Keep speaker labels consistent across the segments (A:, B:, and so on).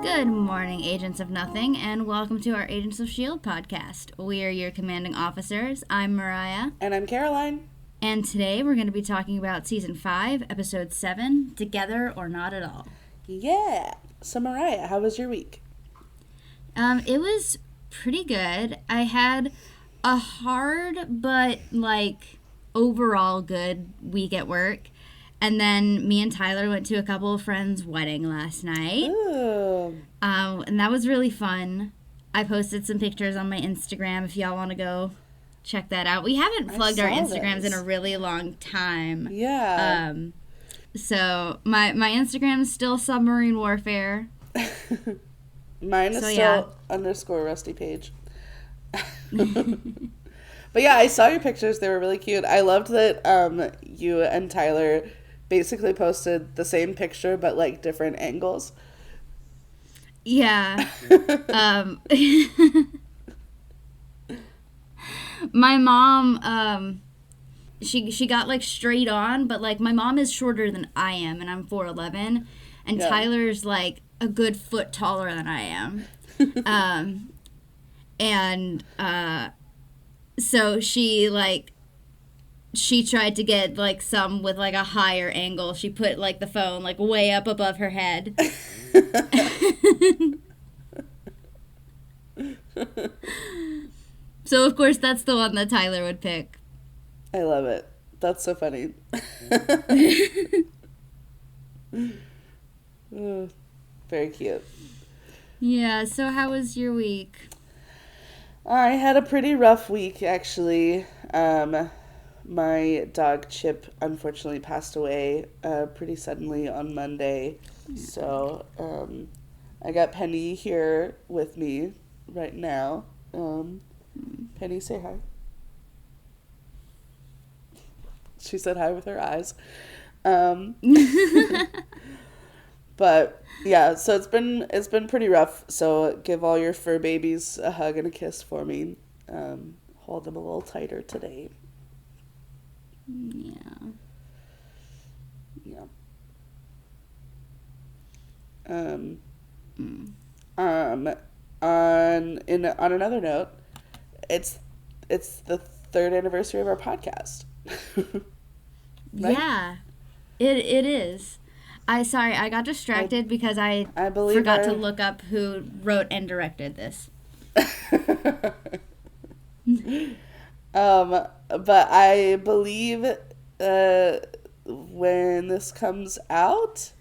A: Good morning, Agents of Nothing, and welcome to our Agents of S.H.I.E.L.D. podcast. We are your commanding officers. I'm Mariah.
B: And I'm Caroline.
A: And today we're going to be talking about Season 5, Episode 7, Together or Not at All.
B: Yeah. So, Mariah, how was your week?
A: It was pretty good. I had a hard but, overall good week at work. And then me and Tyler went to a couple of friends' wedding last night.
B: Ooh.
A: And that was really fun. I posted some pictures on my Instagram if y'all want to go check that out. We haven't plugged our Instagrams in a really long time.
B: Yeah.
A: So my Instagram's still Submarine Warfare.
B: Mine is still _ Rusty Page. But yeah, I saw your pictures. They were really cute. I loved that you and Tyler basically posted the same picture but different angles.
A: Yeah. My mom, she got straight on, but my mom is shorter than I am, and I'm 4'11", and yeah. Tyler's a good foot taller than I am. So she tried to get some with a higher angle. She put the phone way up above her head. So of course that's the one that Tyler would pick.
B: I love it. That's so funny. Very cute.
A: Yeah, so how was your week?
B: I had a pretty rough week, actually. My dog Chip unfortunately passed away pretty suddenly on Monday. So I got Penny here with me right now. Penny, say hi. She said hi with her eyes. But yeah, so it's been pretty rough. So give all your fur babies a hug and a kiss for me. Hold them a little tighter today.
A: Yeah.
B: Yeah. On another note, it's the 3rd anniversary of our podcast. Right?
A: Yeah, it is. I got distracted because I forgot to look up who wrote and directed this.
B: But I believe when this comes out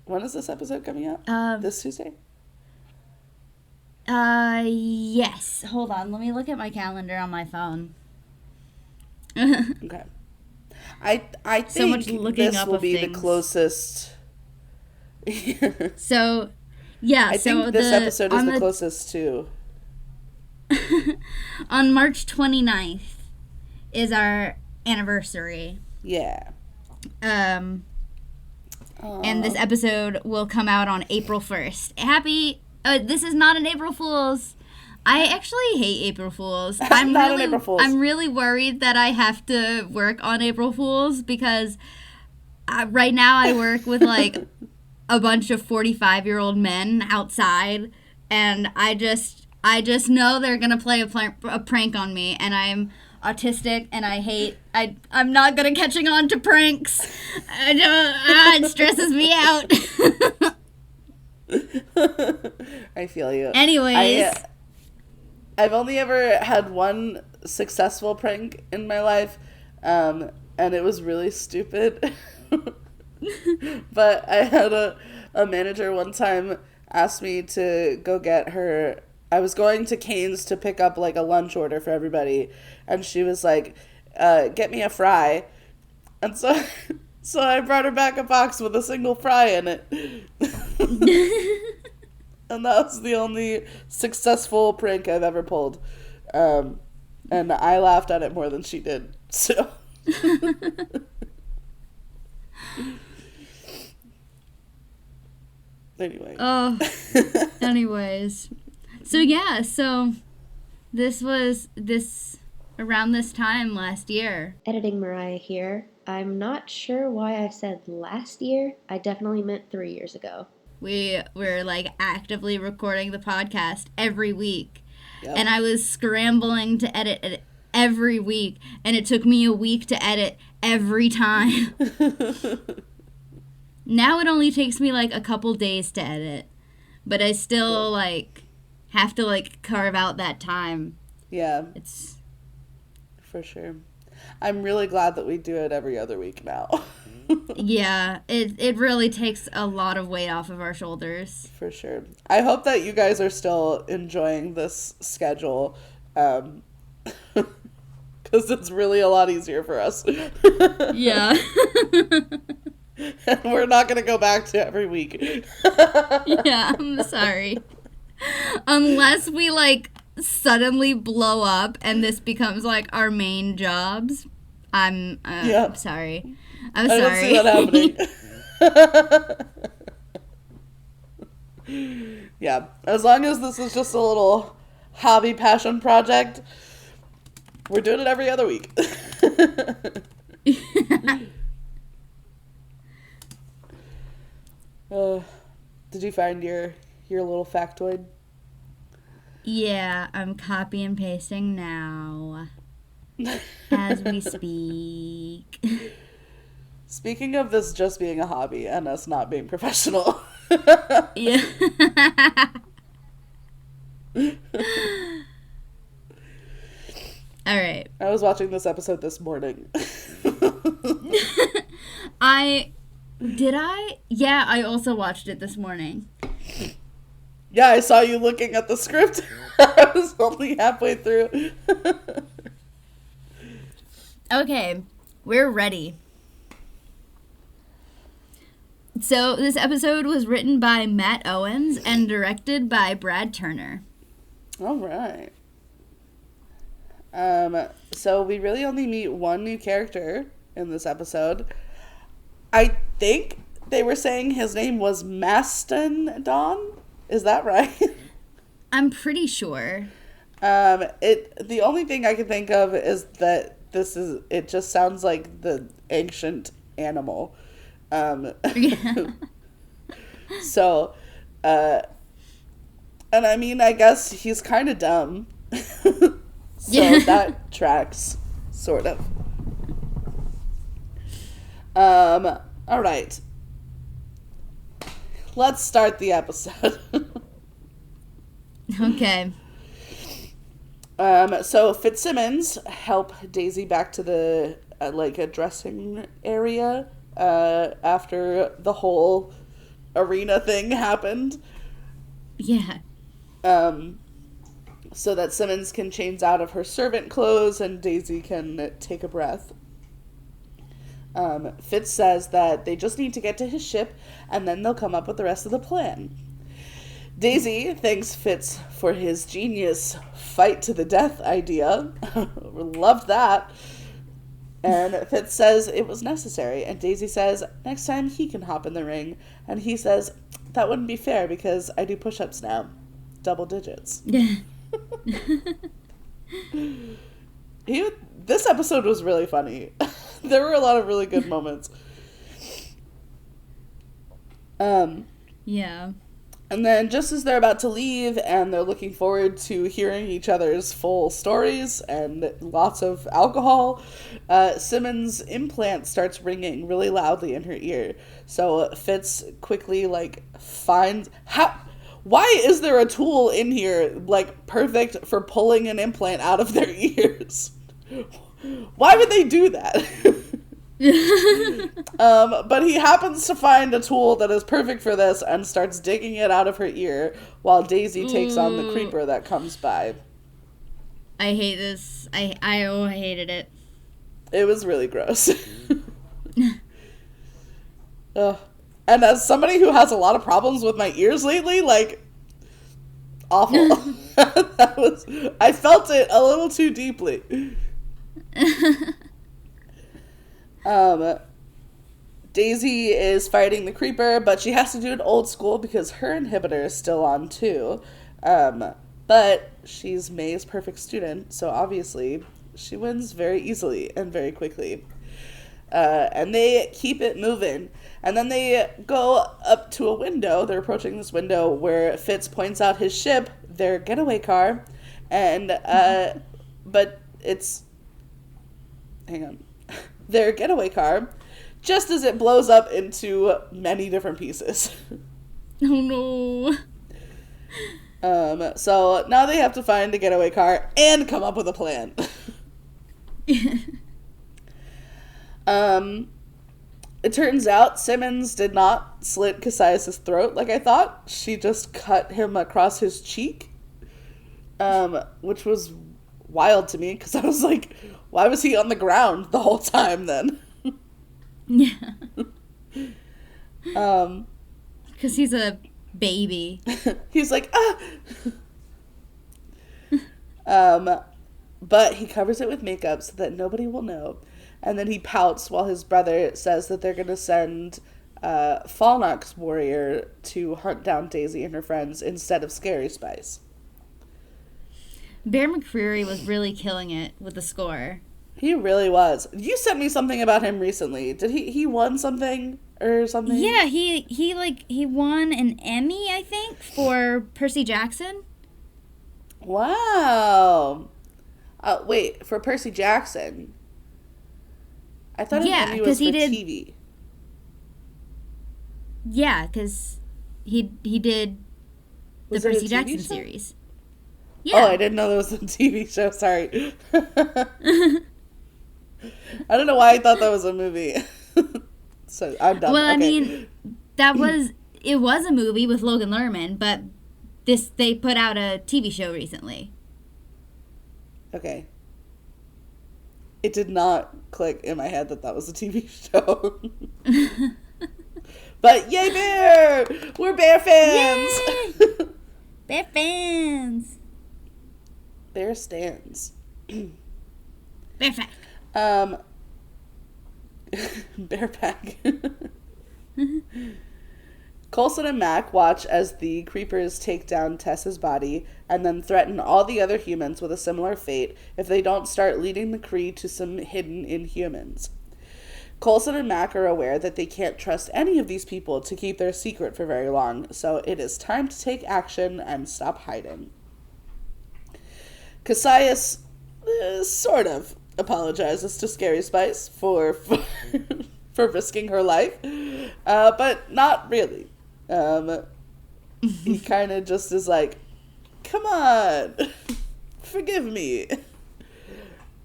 B: when is this episode coming out? This Tuesday?
A: Yes. Hold on. Let me look at my calendar on my phone.
B: Okay. I think
A: so much looking
B: this
A: up
B: will be
A: things.
B: The closest.
A: So, yeah.
B: I think this episode is the closest to.
A: On March 29th is our anniversary.
B: Yeah.
A: And this episode will come out on April 1st. This is not an April Fool's. I actually hate April Fools. I'm really worried that I have to work on April Fools because right now I work with a bunch of 45-year-old men outside, and I just know they're gonna play a prank on me, and I'm autistic and I'm not good at catching on to pranks. It stresses me out.
B: I feel you.
A: Anyways.
B: I've only ever had one successful prank in my life, and it was really stupid. But I had a manager one time ask me to go get her. I was going to Cane's to pick up a lunch order for everybody, and she was like, get me a fry. And so I brought her back a box with a single fry in it. And that was the only successful prank I've ever pulled. And I laughed at it more than she did. So. Anyway.
A: Oh. Anyways. So yeah, this was around this time last year.
C: Editing Mariah here. I'm not sure why I said last year. I definitely meant 3 years ago.
A: We were like actively recording the podcast every week.
B: Yep.
A: And I was scrambling to edit it every week. And it took me a week to edit every time. Now it only takes me like a couple days to edit. But I still like have to like carve out that time.
B: Yeah.
A: It's
B: for sure. I'm really glad that we do it every other week now.
A: Yeah, it really takes a lot of weight off of our shoulders.
B: For sure. I hope that you guys are still enjoying this schedule, because it's really a lot easier for us.
A: Yeah.
B: And we're not going to go back to every week.
A: Yeah, I'm sorry. Unless we, like, suddenly blow up and this becomes, like, our main jobs, I'm sorry. I'm sorry.
B: I don't see that happening. Yeah, as long as this is just a little hobby passion project, we're doing it every other week. Did you find your little factoid?
A: Yeah, I'm copy and pasting now as we speak.
B: Speaking of this just being a hobby and us not being professional.
A: Yeah. All right.
B: I was watching this episode this morning.
A: Yeah, I also watched it this morning.
B: Yeah, I saw you looking at the script. I was only halfway through.
A: Okay, we're ready. So this episode was written by Matt Owens and directed by Brad Turner.
B: All right. So we really only meet one new character in this episode. I think they were saying his name was Mastodon. Is that right?
A: I'm pretty sure.
B: The only thing I can think of is that it just sounds like the ancient animal.
A: Yeah.
B: So, and I mean, I guess he's kind of dumb. So
A: Yeah.
B: that tracks, sort of. All right. Let's start the episode.
A: Okay.
B: So Fitzsimmons help Daisy back to the a dressing area after the whole arena thing happened.
A: Yeah.
B: So that Simmons can change out of her servant clothes and Daisy can take a breath. Fitz says that they just need to get to his ship and then they'll come up with the rest of the plan. Daisy thanks Fitz for his genius fight to the death idea. Loved that. And Fitz says it was necessary. And Daisy says next time he can hop in the ring. And he says that wouldn't be fair because I do push-ups now. Double digits. This episode was really funny. There were a lot of really good moments.
A: Yeah.
B: And then just as they're about to leave and they're looking forward to hearing each other's full stories and lots of alcohol, Simmons' implant starts ringing really loudly in her ear. So Fitz quickly finds why is there a tool in here perfect for pulling an implant out of their ears? Why would they do that? But he happens to find a tool that is perfect for this and starts digging it out of her ear while Daisy takes on the creeper that comes by.
A: I hate this. I hated it.
B: It was really gross. And as somebody who has a lot of problems with my ears lately, awful. I felt it a little too deeply. Daisy is fighting the creeper, but she has to do it old school because her inhibitor is still on too. But she's May's perfect student, so obviously she wins very easily and very quickly. And they keep it moving. And then they go up to a window. They're approaching this window where Fitz points out his ship, their getaway car. And, but it's, hang on, their getaway car, just as it blows up into many different pieces.
A: Oh
B: no. So now they have to find a getaway car and come up with a plan. It turns out Simmons did not slit Cassius' throat like I thought. She just cut him across his cheek, which was wild to me because I was like, why was he on the ground the whole time then?
A: Yeah. Because he's a baby.
B: He's like, ah! But he covers it with makeup so that nobody will know. And then he pouts while his brother says that they're going to send Falnock's warrior to hunt down Daisy and her friends instead of Scary Spice.
A: Bear McCreary was really killing it with the score.
B: He really was. You sent me something about him recently. Did he won something or something?
A: Yeah, he won an Emmy, I think, for Percy Jackson.
B: Wow. Wait, for Percy Jackson. I thought an Emmy was for TV.
A: Yeah, because he did the Percy Jackson series. Yeah.
B: Oh, I didn't know there was a TV show. Sorry. I don't know why I thought that was a movie. So I'm done.
A: Well,
B: okay.
A: I mean, it was a movie with Logan Lerman, but they put out a TV show recently.
B: Okay. It did not click in my head that was a TV show. But yay, Bear! We're Bear fans!
A: Yay! Bear fans!
B: Bear stands.
A: Bear fact.
B: Bear pack. Coulson and Mac watch as the creepers take down Tess's body and then threaten all the other humans with a similar fate if they don't start leading the Kree to some hidden Inhumans. Coulson and Mac are aware that they can't trust any of these people to keep their secret for very long, so it is time to take action and stop hiding. Cassius sort of apologizes to Scary Spice for risking her life, but not really. He kind of just is like, come on, forgive me.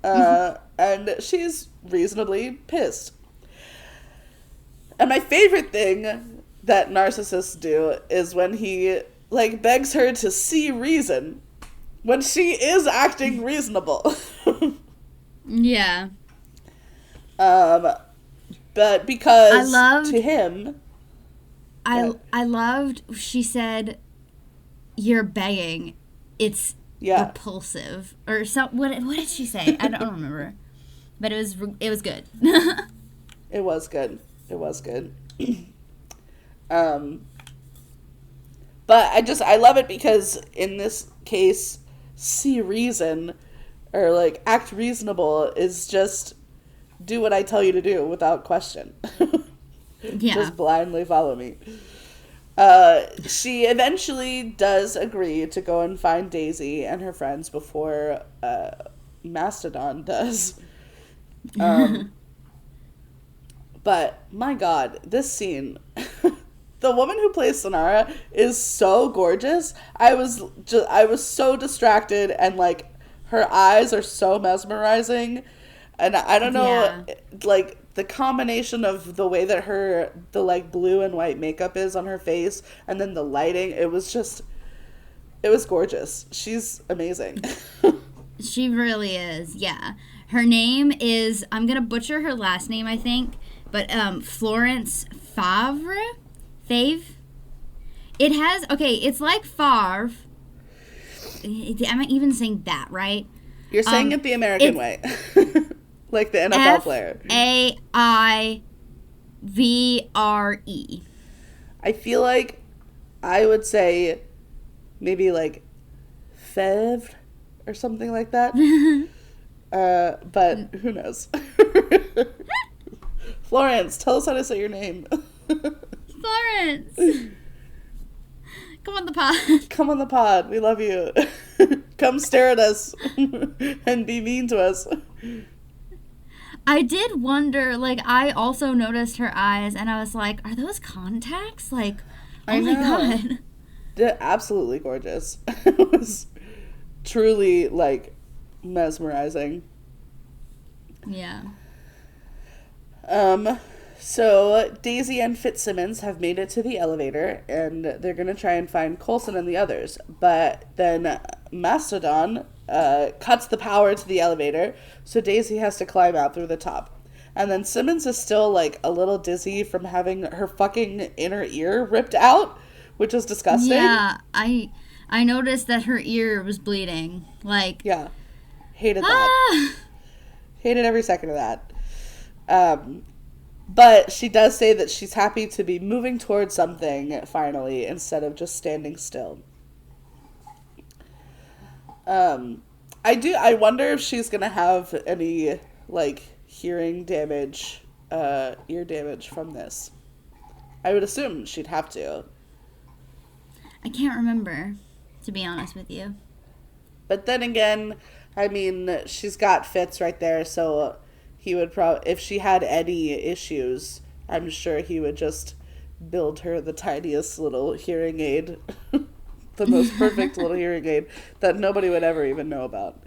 B: And she's reasonably pissed. And my favorite thing that narcissists do is when he, begs her to see reason when she is acting reasonable.
A: Yeah.
B: But because to him...
A: I loved, she said, you're begging. It's repulsive. Or what did she say? I don't remember. But it was good.
B: It was good. It was good. But I love it because in this case, see reason or act reasonable is just do what I tell you to do without question.
A: Yeah.
B: Just blindly follow me. She eventually does agree to go and find Daisy and her friends before Mastodon does. But my God, this scene, the woman who plays Sonara is so gorgeous. I was so distracted, and her eyes are so mesmerizing, and I don't know, the combination of the way that the blue and white makeup is on her face, and then the lighting, it was gorgeous. She's amazing.
A: She really is, yeah. Her name is, I'm going to butcher her last name, I think, but Florence Favre? Fave? It has, it's like Favre. Am I even saying that right?
B: You're saying it the American way. Like the NFL player.
A: Favre.
B: I feel like I would say maybe Fevre or something like that. But who knows? Florence, tell us how to say your name.
A: Florence! Come on the pod.
B: Come on the pod. We love you. Come stare at us and be mean to us.
A: I did wonder, like, I also noticed her eyes, and I was like, are those contacts? Like, oh my god.
B: They're absolutely gorgeous. It was truly, like, mesmerizing.
A: Yeah.
B: So Daisy and Fitzsimmons have made it to the elevator, and they're going to try and find Coulson and the others. But then Mastodon cuts the power to the elevator, so Daisy has to climb out through the top. And then Simmons is still, like, a little dizzy from having her fucking inner ear ripped out, which is disgusting.
A: Yeah, I noticed that her ear was bleeding. Like...
B: Yeah. Hated that. Hated every second of that. But she does say that she's happy to be moving towards something, finally, instead of just standing still. I wonder if she's gonna have any, like, hearing damage, ear damage from this. I would assume she'd have to.
A: I can't remember, to be honest with you.
B: But then again, I mean, she's got Fitz right there, so he would probably, if she had any issues, I'm sure he would just build her the tiniest little hearing aid. The most perfect little hearing aid that nobody would ever even know about.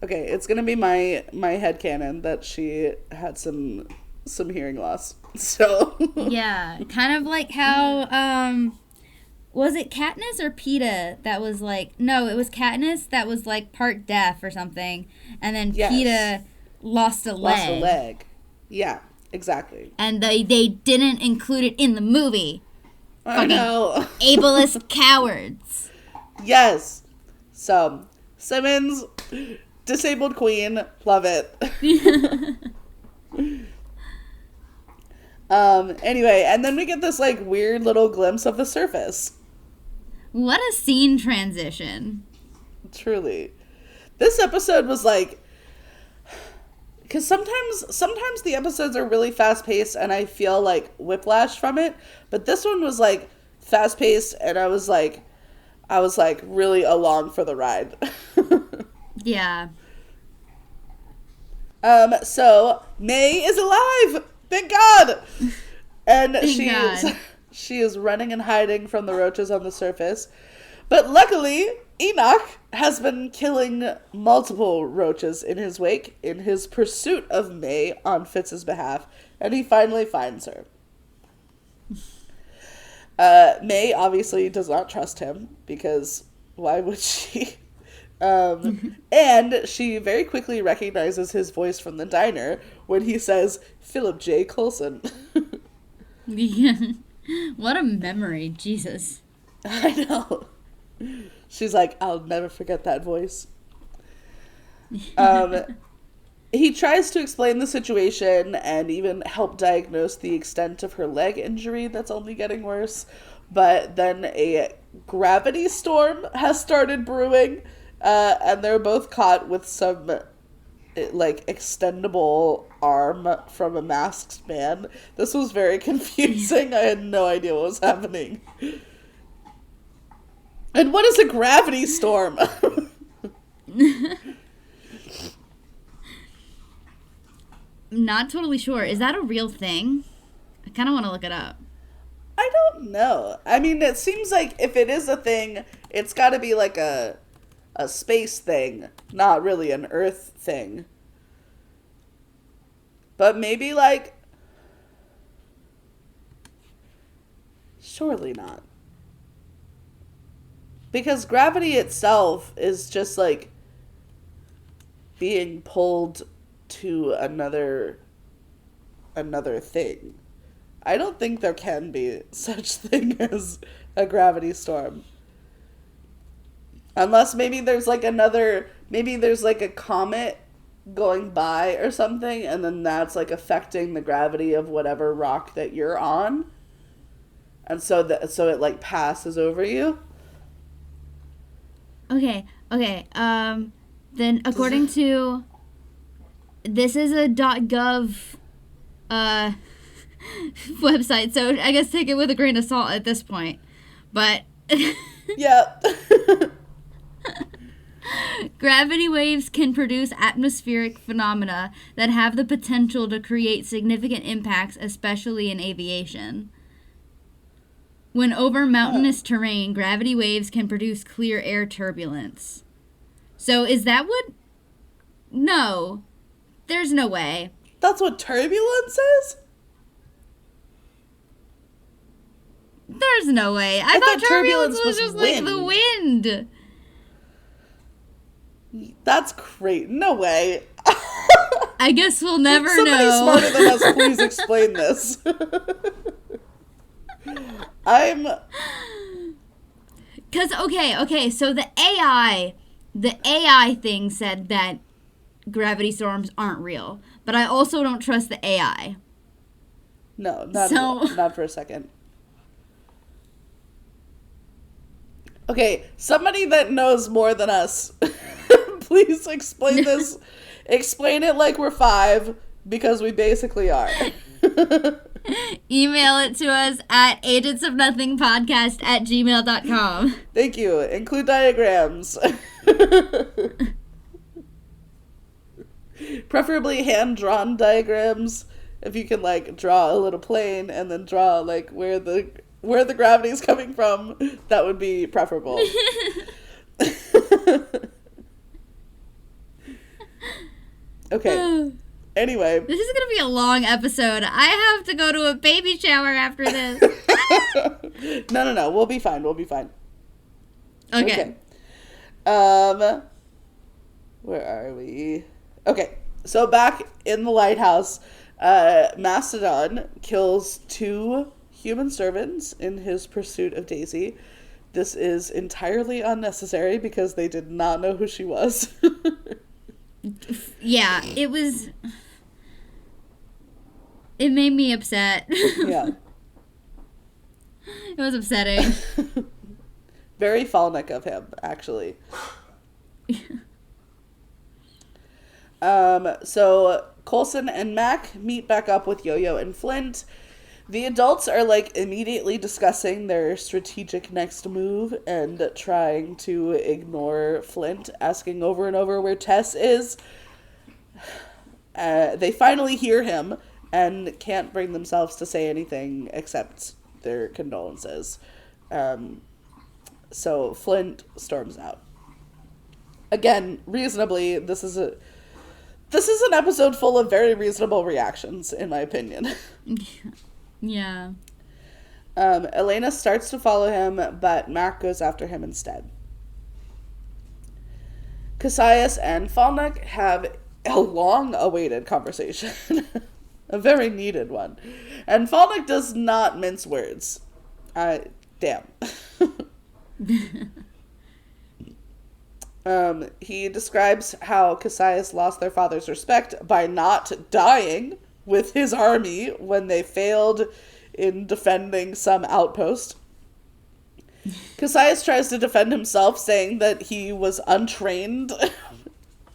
B: Okay, it's gonna be my headcanon that she had some hearing loss. So
A: yeah, kind of like how was it Katniss or Peeta that was like, no, it was Katniss that was like part deaf or something, and then yes. Peeta lost a leg.
B: Yeah, exactly.
A: And they didn't include it in the movie.
B: I know.
A: Ableist cowards.
B: Yes. So, Simmons, disabled queen, love it. Anyway, and then we get this, like, weird little glimpse of the surface.
A: What a scene transition.
B: Truly. This episode was, like, because sometimes the episodes are really fast-paced, and I feel, like, whiplash from it, but this one was, like, fast-paced, and I was, like, really along for the ride.
A: Yeah.
B: So, May is alive! Thank God! And she is running and hiding from the roaches on the surface. But luckily, Enoch has been killing multiple roaches in his wake in his pursuit of May on Fitz's behalf. And he finally finds her. May obviously does not trust him, because why would she? And she very quickly recognizes his voice from the diner when he says, Philip J. Coulson.
A: Yeah. What a memory, Jesus.
B: I know. She's like, I'll never forget that voice. He tries to explain the situation and even help diagnose the extent of her leg injury that's only getting worse. But then a gravity storm has started brewing, and they're both caught with some, like, extendable arm from a masked man. This was very confusing. I had no idea what was happening. And what is a gravity storm?
A: Not totally sure. Is that a real thing? I kind of want to look it up.
B: I don't know. I mean, it seems like if it is a thing, it's got to be like a space thing, not really an Earth thing. But maybe, like, surely not. Because gravity itself is just, like, being pulled to another thing. I don't think there can be such thing as a gravity storm. Unless maybe there's like a comet going by or something, and then that's like affecting the gravity of whatever rock that you're on. And so it like passes over you.
A: Okay. Then, according to... This is a .gov website, so I guess take it with a grain of salt at this point. But...
B: Yeah.
A: Gravity waves can produce atmospheric phenomena that have the potential to create significant impacts, especially in aviation. When over mountainous terrain, gravity waves can produce clear air turbulence. So is that what... No. There's no way.
B: That's what turbulence is?
A: There's no way. I thought turbulence was just
B: wind.
A: like the wind.
B: That's great. No way.
A: I guess we'll never
B: Somebody
A: know.
B: smarter than us, please explain this.
A: Because, okay, so the AI thing said that gravity storms aren't real. But I also don't trust the AI.
B: No, not for a second. Okay, somebody that knows more than us, please explain this. Explain it like we're 5, because we basically are.
A: Email it to us at agentsofnothingpodcast@gmail.com.
B: Thank you. Include diagrams. Preferably hand-drawn diagrams. If you can, like, draw a little plane and then draw, like, where the gravity is coming from, that would be preferable. Okay. Anyway.
A: This is going to be a long episode. I have to go to a baby shower after this.
B: No. We'll be fine.
A: Okay.
B: Where are we? Okay. So back in the lighthouse, Mastodon kills 2 human servants in his pursuit of Daisy. This is entirely unnecessary because they did not know who she was.
A: Yeah, it made me upset.
B: Yeah.
A: It was upsetting.
B: Very Falnick of him, actually. So Coulson and Mac meet back up with Yo-Yo and Flint. The adults are, like, immediately discussing their strategic next move and trying to ignore Flint, asking over and over where Tess is. They finally hear him and can't bring themselves to say anything except their condolences. So Flint storms out. Again, reasonably, this is an episode full of very reasonable reactions, in my opinion.
A: Yeah.
B: Elena starts to follow him, but Mac goes after him instead. Cassius and Falnick have a long-awaited conversation. A very needed one. And Falnick does not mince words. Damn. He describes how Cassius lost their father's respect by not dying with his army when they failed in defending some outpost. Cassius tries to defend himself, saying that he was untrained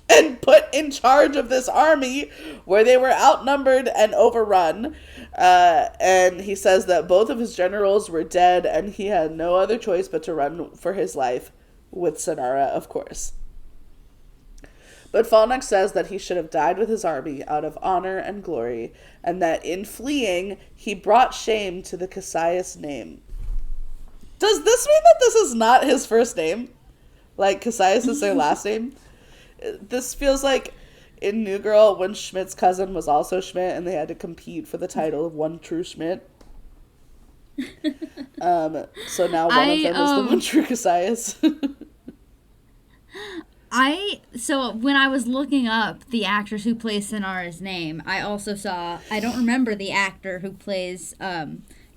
B: and put in charge of this army where they were outnumbered and overrun. And he says that both of his generals were dead and he had no other choice but to run for his life, with Sonara, of course. But Falnick says that he should have died with his army out of honor and glory, and that in fleeing, he brought shame to the Cassius name. Does this mean that this is not his first name? Like, Cassius is their last name? This feels like in New Girl when Schmidt's cousin was also Schmidt and they had to compete for the title of one true Schmidt. So now one of them is the one true Cassius.
A: So when I was looking up the actress who plays Sonara's name, I also saw, I don't remember the actor who plays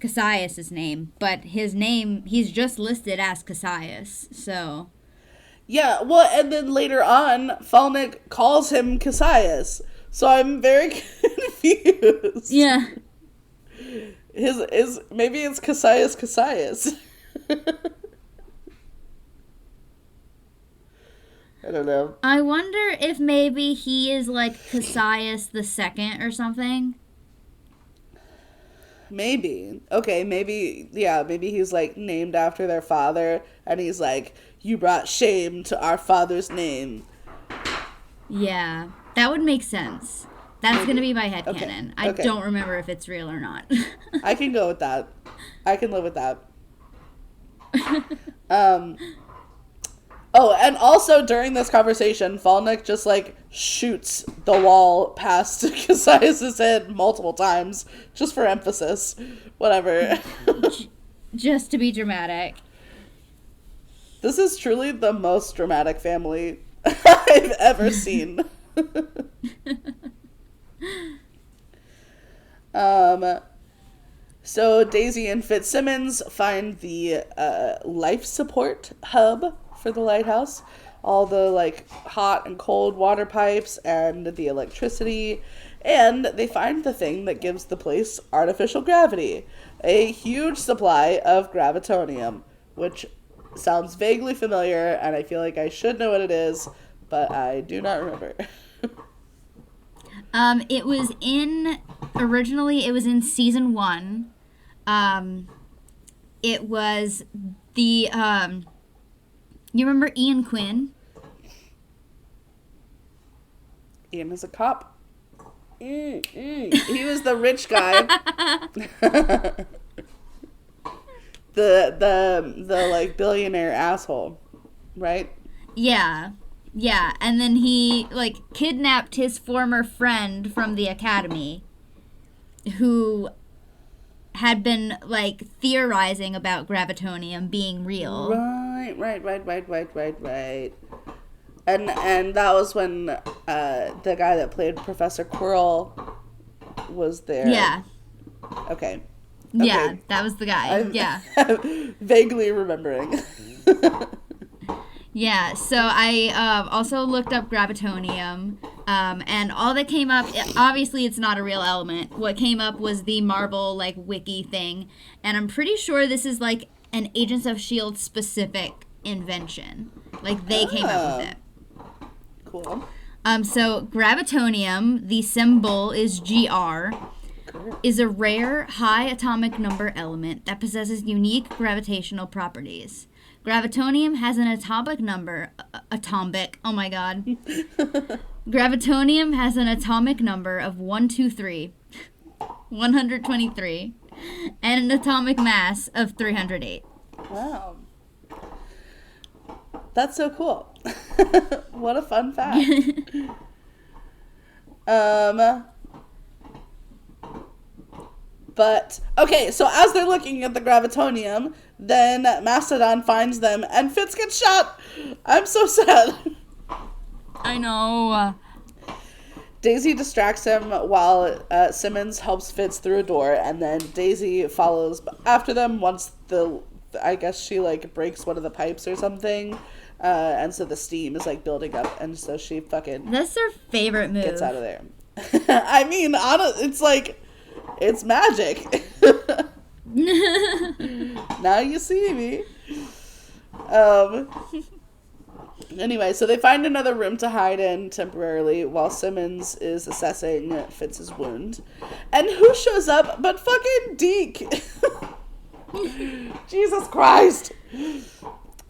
A: Cassius's name, but his name, he's just listed as Cassius, so.
B: Yeah, well, and then later on, Falnick calls him Cassius, so I'm very confused.
A: Yeah.
B: Maybe it's Cassius. don't know.
A: I wonder if maybe he is like Cassius the Second or something.
B: Maybe. Okay, maybe, yeah, maybe he's like named after their father, and he's like, you brought shame to our father's name.
A: Yeah, that would make sense. That's going to be my headcanon. I
B: Okay.
A: don't remember if it's real or not.
B: I can go with that. I can live with that. Oh, and also during this conversation, Falnick just like shoots the wall past Cassius' head multiple times, just for emphasis. Whatever.
A: Just to be dramatic.
B: This is truly the most dramatic family I've ever seen. So Daisy and Fitzsimmons find the life support hub for the lighthouse. All the like hot and cold water pipes and the electricity. And they find the thing that gives the place artificial gravity. A huge supply of gravitonium, which sounds vaguely familiar, and I feel like I should know what it is, but I do not remember.
A: Originally it was in season 1. It was the, you remember Ian Quinn?
B: Ian is a cop. He was the rich guy. the like billionaire asshole, right?
A: Yeah. Yeah, and then he like kidnapped his former friend from the academy who had been like theorizing about gravitonium being real.
B: Right. And that was when the guy that played Professor Quirrell was there.
A: Yeah.
B: Okay.
A: Yeah, that was the guy. Yeah.
B: Vaguely remembering.
A: Yeah, so I also looked up gravitonium, and all that came up, obviously it's not a real element. What came up was the Marvel, like, wiki thing, and I'm pretty sure this is, like, an Agents of S.H.I.E.L.D. specific invention. Like, they came up with it.
B: Cool.
A: So gravitonium, the symbol is GR, is a rare high atomic number element that possesses unique gravitational properties. Gravitonium has an atomic number, oh my god. Gravitonium has an atomic number of 123, and an atomic mass of 308.
B: Wow. That's so cool. What a fun fact. But, okay, so as they're looking at the gravitonium, then Mastodon finds them, and Fitz gets shot. I'm so sad.
A: I know.
B: Daisy distracts him while Simmons helps Fitz through a door, and then Daisy follows after them once I guess she, like, breaks one of the pipes or something. And so the steam is, like, building up, and so she fucking...
A: That's her favorite move.
B: Gets out of there. I mean, it's like... It's magic. Now you see me. Anyway, so they find another room to hide in temporarily while Simmons is assessing Fitz's wound. And who shows up but fucking Deke? Jesus Christ.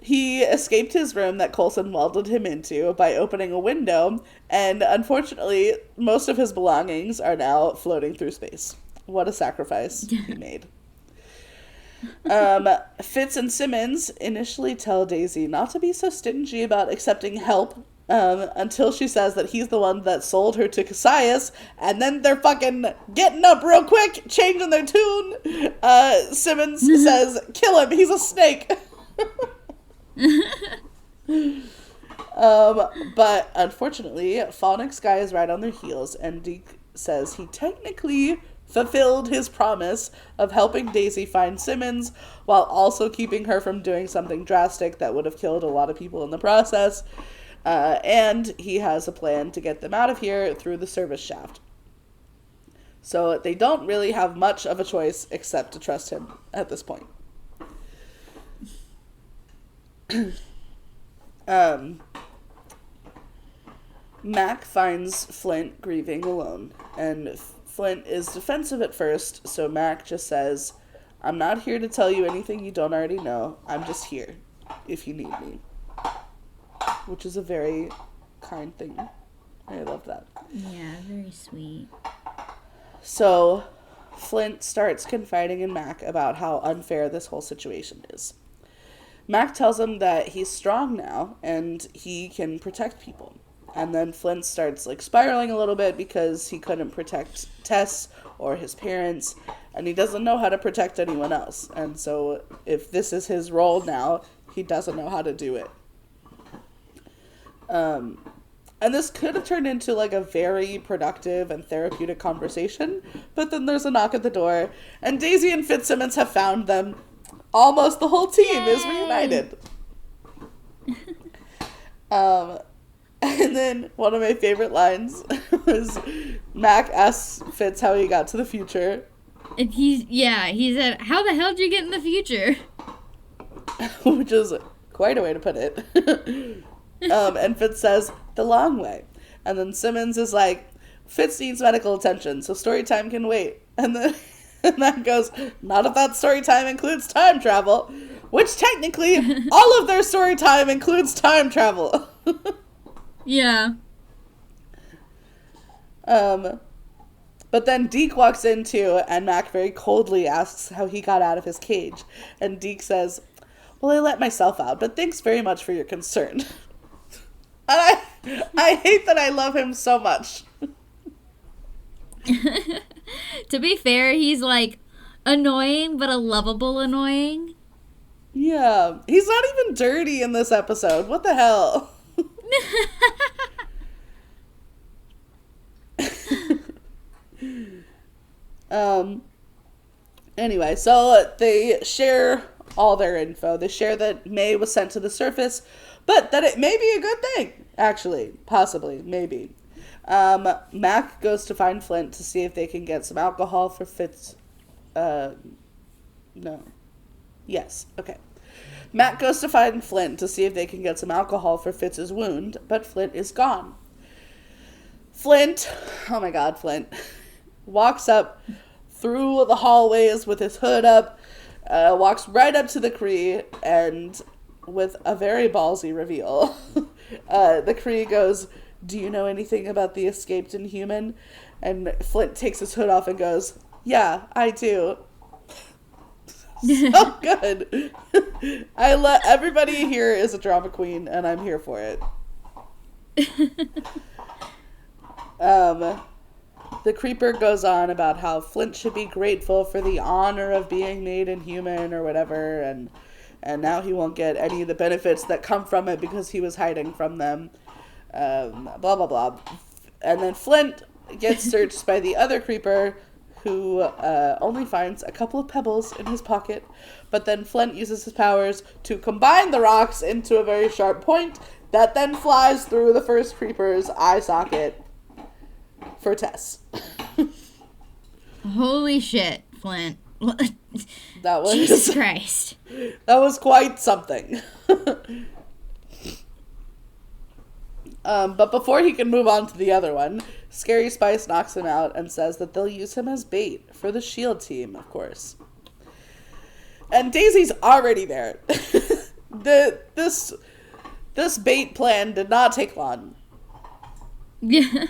B: He escaped his room that Coulson welded him into by opening a window, and unfortunately, most of his belongings are now floating through space. What a sacrifice he made. Fitz and Simmons initially tell Daisy not to be so stingy about accepting help until she says that he's the one that sold her to Cassius, and then they're fucking getting up real quick, changing their tune. Simmons says, kill him, he's a snake. But unfortunately, Falnick's guy is right on their heels, and Deke says he technically fulfilled his promise of helping Daisy find Simmons while also keeping her from doing something drastic that would have killed a lot of people in the process. And he has a plan to get them out of here through the service shaft. So they don't really have much of a choice except to trust him at this point. Mac finds Flint grieving alone, and Flint is defensive at first, so Mac just says, I'm not here to tell you anything you don't already know. I'm just here, if you need me. Which is a very kind thing. I love that.
A: Yeah, very sweet.
B: So, Flint starts confiding in Mac about how unfair this whole situation is. Mac tells him that he's strong now, and he can protect people. And then Flint starts, like, spiraling a little bit because he couldn't protect Tess or his parents, and he doesn't know how to protect anyone else. And so, if this is his role now, he doesn't know how to do it. And this could have turned into, like, a very productive and therapeutic conversation, but then there's a knock at the door, and Daisy and Fitzsimmons have found them. Almost the whole team is reunited. And then one of my favorite lines was Mac asks Fitz how he got to the future.
A: And he said, how the hell did you get in the future?
B: Which is quite a way to put it. And Fitz says, the long way. And then Simmons is like, Fitz needs medical attention, so story time can wait. And then Mac goes, not if that story time includes time travel. Which technically, all of their story time includes time travel.
A: Yeah.
B: But then Deke walks in too, and Mac very coldly asks how he got out of his cage. And Deke says, well, I let myself out, but thanks very much for your concern. And I hate that I love him so much.
A: To be fair, he's like annoying, but a lovable annoying.
B: Yeah. He's not even dirty in this episode. What the hell? Anyway, so they share all their info. They share that May was sent to the surface, but that it may be a good thing, actually. Possibly. Maybe. Mac goes to find Flint to see if they can get some alcohol for Fitz. No. Yes. Okay. Mac goes to find Flint to see if they can get some alcohol for Fitz's wound, but Flint is gone. Flint, oh my god, Flint, walks up through the hallways with his hood up, walks right up to the Kree, and with a very ballsy reveal, the Kree goes, do you know anything about the escaped Inhuman? And Flint takes his hood off and goes, yeah, I do. So good. Everybody here is a drama queen, and I'm here for it. The Creeper goes on about how Flint should be grateful for the honor of being made Inhuman or whatever, and now he won't get any of the benefits that come from it because he was hiding from them. Blah, blah, blah. And then Flint gets searched by the other Creeper, who only finds a couple of pebbles in his pocket, but then Flint uses his powers to combine the rocks into a very sharp point that then flies through the first Creeper's eye socket for Tess.
A: Holy shit, Flint.
B: That was
A: Jesus Christ.
B: That was quite something. But before he can move on to the other one, Scary Spice knocks him out and says that they'll use him as bait for the S.H.I.E.L.D. team, of course. And Daisy's already there. This bait plan did not take long.
A: Yeah.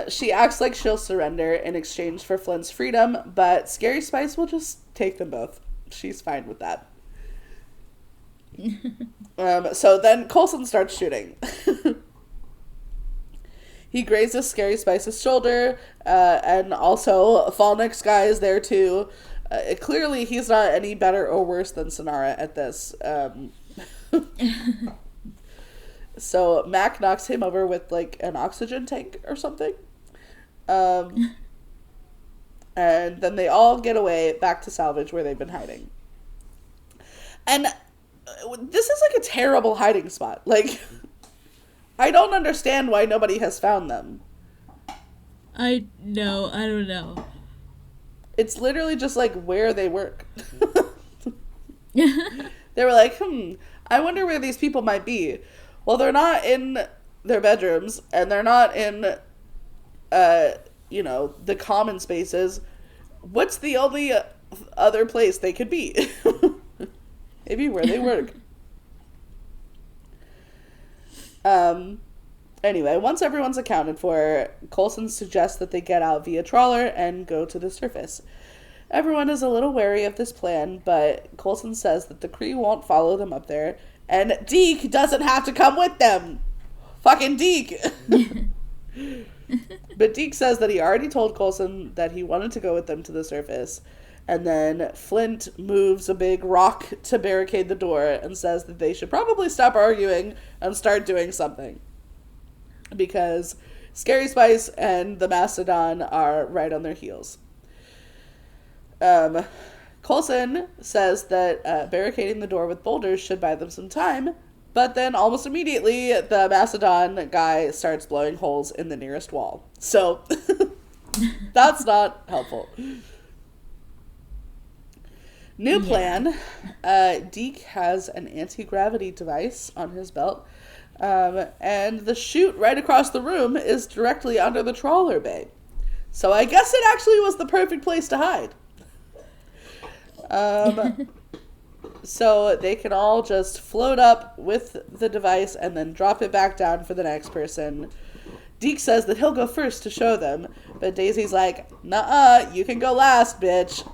B: She acts like she'll surrender in exchange for Flint's freedom, but Scary Spice will just take them both. She's fine with that. So then Coulson starts shooting. He grazes Scary Spice's shoulder, and also Falnick's guy is there too. Clearly he's not any better or worse than Sonara at this. So Mac knocks him over with like an oxygen tank or something. And then they all get away back to salvage where they've been hiding. And this is like a terrible hiding spot. Like, I don't understand why nobody has found them.
A: I don't know.
B: It's literally just like where they work. They were like, I wonder where these people might be. Well, they're not in their bedrooms, and they're not in, the common spaces, what's the only other place they could be? Maybe where they work. Anyway, once everyone's accounted for, Coulson suggests that they get out via trawler and go to the surface. Everyone is a little wary of this plan, but Coulson says that the Kree won't follow them up there, and Deke doesn't have to come with them. Fucking Deke! But Deke says that he already told Coulson that he wanted to go with them to the surface, and then Flint moves a big rock to barricade the door and says that they should probably stop arguing and start doing something. Because Scary Spice and the Mastodon are right on their heels. Coulson says that barricading the door with boulders should buy them some time, but then almost immediately the Mastodon guy starts blowing holes in the nearest wall. So that's not helpful. New plan. Deke has an anti-gravity device on his belt, and the chute right across the room is directly under the trawler bay. So I guess it actually was the perfect place to hide. So they can all just float up with the device and then drop it back down for the next person. Deke says that he'll go first to show them, but Daisy's like, nuh-uh, you can go last, bitch.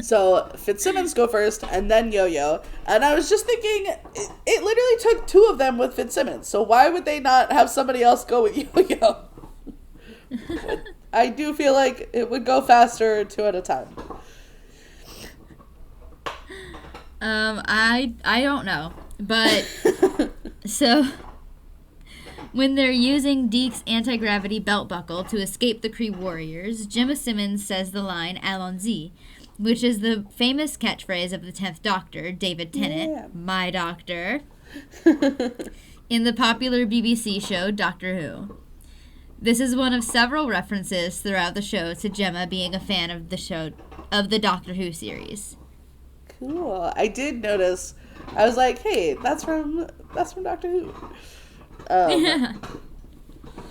B: So Fitzsimmons go first and then Yo-Yo. And I was just thinking, it literally took two of them with Fitzsimmons, so why would they not have somebody else go with Yo-Yo? I do feel like it would go faster two at a time.
A: I don't know, but so when they're using Deke's anti-gravity belt buckle to escape the Kree warriors, Gemma Simmons says the line "Allons-y," which is the famous catchphrase of the 10th Doctor, David Tennant, my doctor, in the popular BBC show Doctor Who. This is one of several references throughout the show to Gemma being a fan of the Doctor Who series.
B: Cool. I did notice. I was like, "Hey, that's from Doctor Who."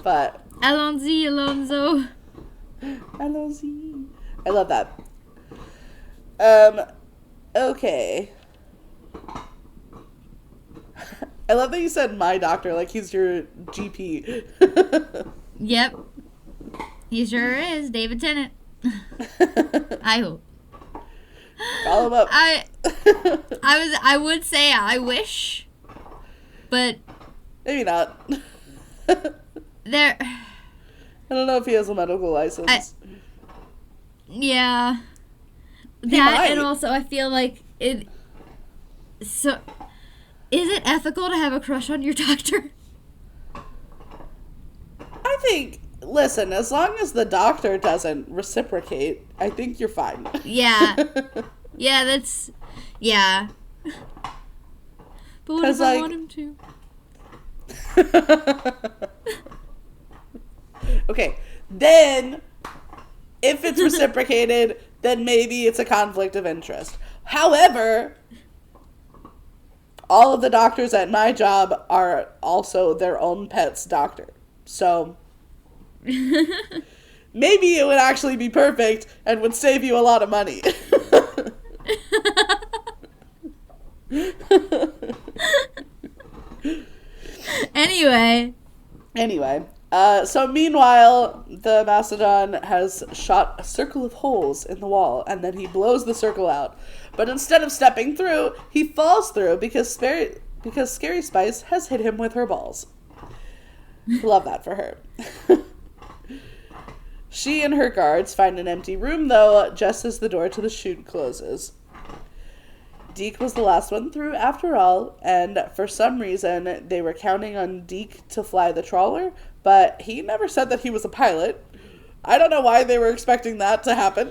B: But
A: Allons-y, Alonzo.
B: Allons-y. I love that. Okay. I love that you said "my doctor" like he's your GP.
A: Yep. He sure is, David Tennant. I hope.
B: Call him up.
A: I would say I wish, but
B: maybe not.
A: There.
B: I don't know if he has a medical license.
A: Yeah.
B: He
A: That
B: might.
A: and also I feel like it. So, is it ethical to have a crush on your doctor?
B: I think. Listen, as long as the doctor doesn't reciprocate, I think you're fine.
A: Yeah. Yeah, that's... Yeah. But what if I want him to?
B: Okay, then, if it's reciprocated, then maybe it's a conflict of interest. However, all of the doctors at my job are also their own pet's doctor. So... maybe it would actually be perfect and would save you a lot of money.
A: Anyway.
B: So meanwhile, the Mastodon has shot a circle of holes in the wall, and then he blows the circle out. But instead of stepping through, he falls through because Scary Spice has hit him with her balls. Love that for her. She and her guards find an empty room, though, just as the door to the chute closes. Deke was the last one through, after all, and for some reason, they were counting on Deke to fly the trawler, but he never said that he was a pilot. I don't know why they were expecting that to happen.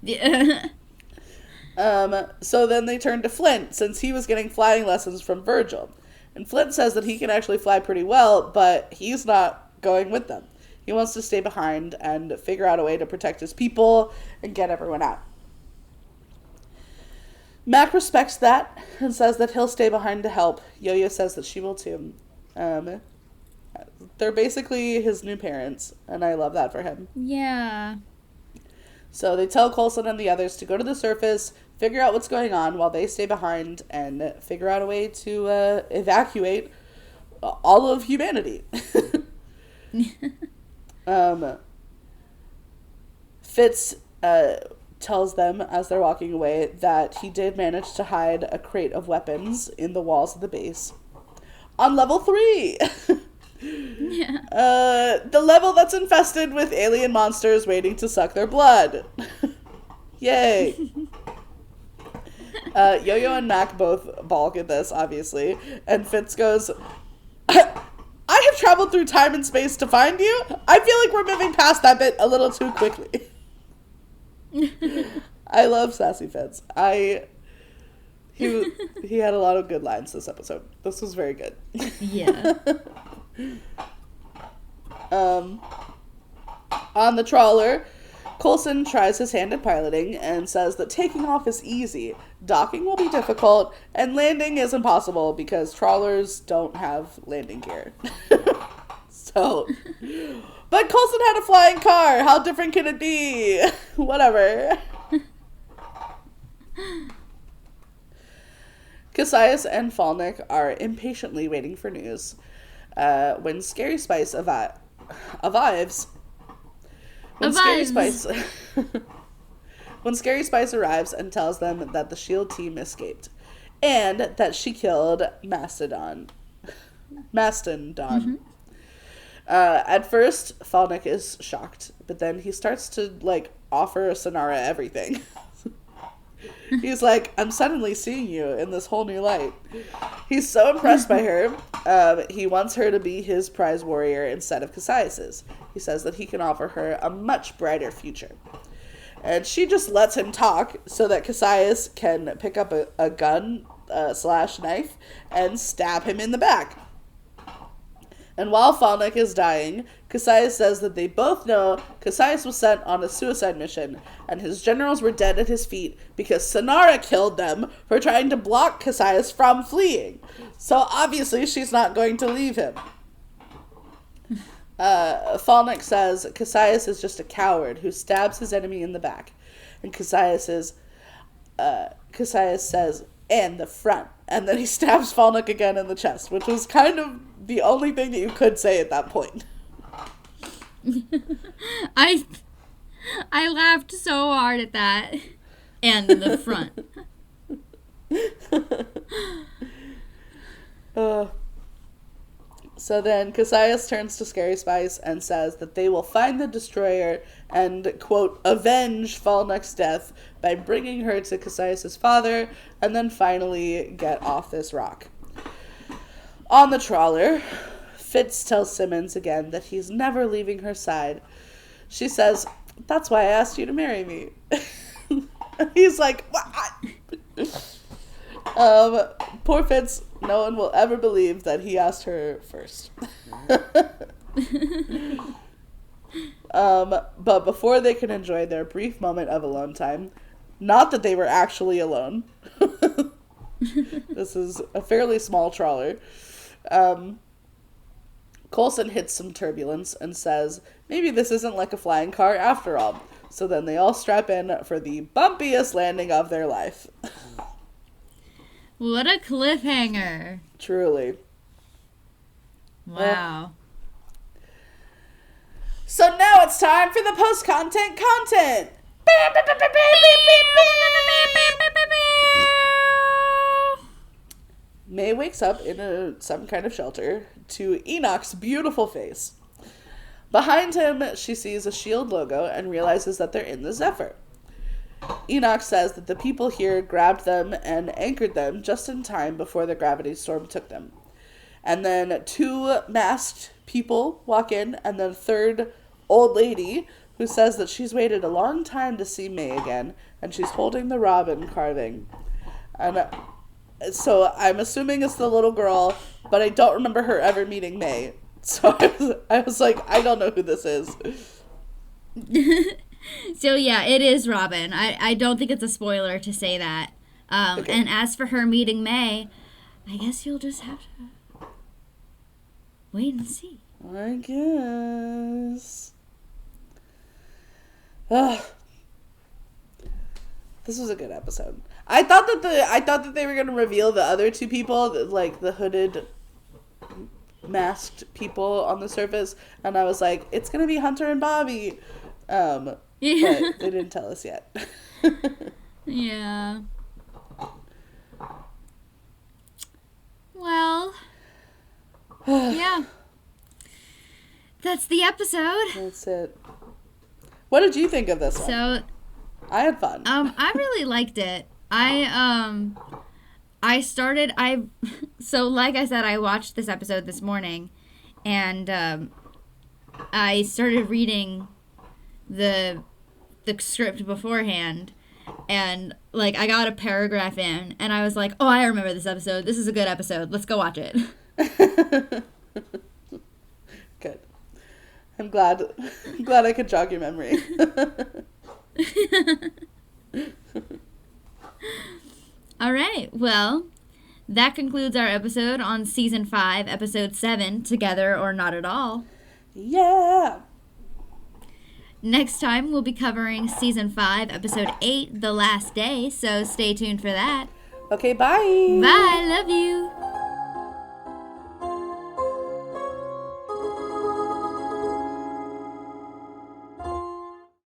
A: Yeah.
B: So then they turned to Flint, since he was getting flying lessons from Virgil. And Flint says that he can actually fly pretty well, but he's not going with them. He wants to stay behind and figure out a way to protect his people and get everyone out. Mac respects that and says that he'll stay behind to help. Yo-Yo says that she will too. They're basically his new parents, and I love that for him.
A: Yeah.
B: So they tell Coulson and the others to go to the surface, figure out what's going on while they stay behind, and figure out a way to evacuate all of humanity. Fitz tells them as they're walking away that he did manage to hide a crate of weapons in the walls of the base. On level 3!
A: Yeah.
B: The level that's infested with alien monsters waiting to suck their blood. Yay! Yo-Yo and Mac both balk at this, obviously, and Fitz goes, I have traveled through time and space to find you. I feel like we're moving past that bit a little too quickly. I love Sassy Fitz. He had a lot of good lines this episode. This was very good.
A: Yeah.
B: On the trawler, Coulson tries his hand at piloting and says that taking off is easy, docking will be difficult, and landing is impossible because trawlers don't have landing gear. So, but Coulson had a flying car. How different can it be? Whatever. Cassius and Falnick are impatiently waiting for news. When Scary Spice arrives, when Scary Spice arrives and tells them that the SHIELD team escaped, and that she killed Mastodon.
A: Mm-hmm.
B: At first, Falnick is shocked, but then he starts to, offer Sonara everything. He's like, I'm suddenly seeing you in this whole new light. He's so impressed by her, he wants her to be his prize warrior instead of Cassius's. He says that he can offer her a much brighter future. And she just lets him talk so that Cassius can pick up a gun / knife and stab him in the back. And while Falnick is dying, Cassius says that they both know Cassius was sent on a suicide mission, and his generals were dead at his feet because Sonara killed them for trying to block Cassius from fleeing. So obviously she's not going to leave him. Falnick says Cassius is just a coward who stabs his enemy in the back. And Cassius says, and the front. And then he stabs Falnick again in the chest, which was kind of the only thing that you could say at that point.
A: I laughed so hard at that. And in the front.
B: So then Cassius turns to Scary Spice and says that they will find the destroyer and, quote, avenge Falnick's death by bringing her to Cassius's father and then finally get off this rock. On the trawler, Fitz tells Simmons again that he's never leaving her side. She says, that's why I asked you to marry me. He's like, what? Poor Fitz, no one will ever believe that he asked her first. But before they can enjoy their brief moment of alone time, not that they were actually alone. This is a fairly small trawler. Coulson hits some turbulence and says, maybe this isn't like a flying car after all. So then they all strap in for the bumpiest landing of their life.
A: What a cliffhanger.
B: Truly.
A: Wow.
B: So now it's time for the post-content content. May wakes up in some kind of shelter to Enoch's beautiful face. Behind him, she sees a SHIELD logo and realizes that they're in the Zephyr. Enoch says that the people here grabbed them and anchored them just in time before the gravity storm took them. And then 2 masked people walk in, and then a third old lady who says that she's waited a long time to see May again, and she's holding the robin carving. And so I'm assuming it's the little girl, but I don't remember her ever meeting May. So I was like, I don't know who this is.
A: So yeah, it is Robin. I don't think it's a spoiler to say that. Okay. And as for her meeting May, I guess you'll just have to wait and see.
B: I guess. Ugh. This was a good episode. I thought that they were gonna reveal the other two people, like the hooded, masked people on the surface, and I was like, it's gonna be Hunter and Bobby. But they didn't tell us yet.
A: Yeah. Well. Yeah. That's the episode.
B: That's it. What did you think of this one?
A: So,
B: I had fun.
A: I really liked it. So like I said, I watched this episode this morning, and I started reading the script beforehand, and like I got a paragraph in, and I was like, oh, I remember this episode. This is a good episode. Let's go watch it.
B: Good. I'm glad I could jog your memory.
A: All right. Well, that concludes our episode on season 5, episode 7, Together or Not at All.
B: Yeah.
A: Next time we'll be covering season 5, episode 8, The Last Day. So stay tuned for that.
B: Okay, bye.
A: Bye. Love you.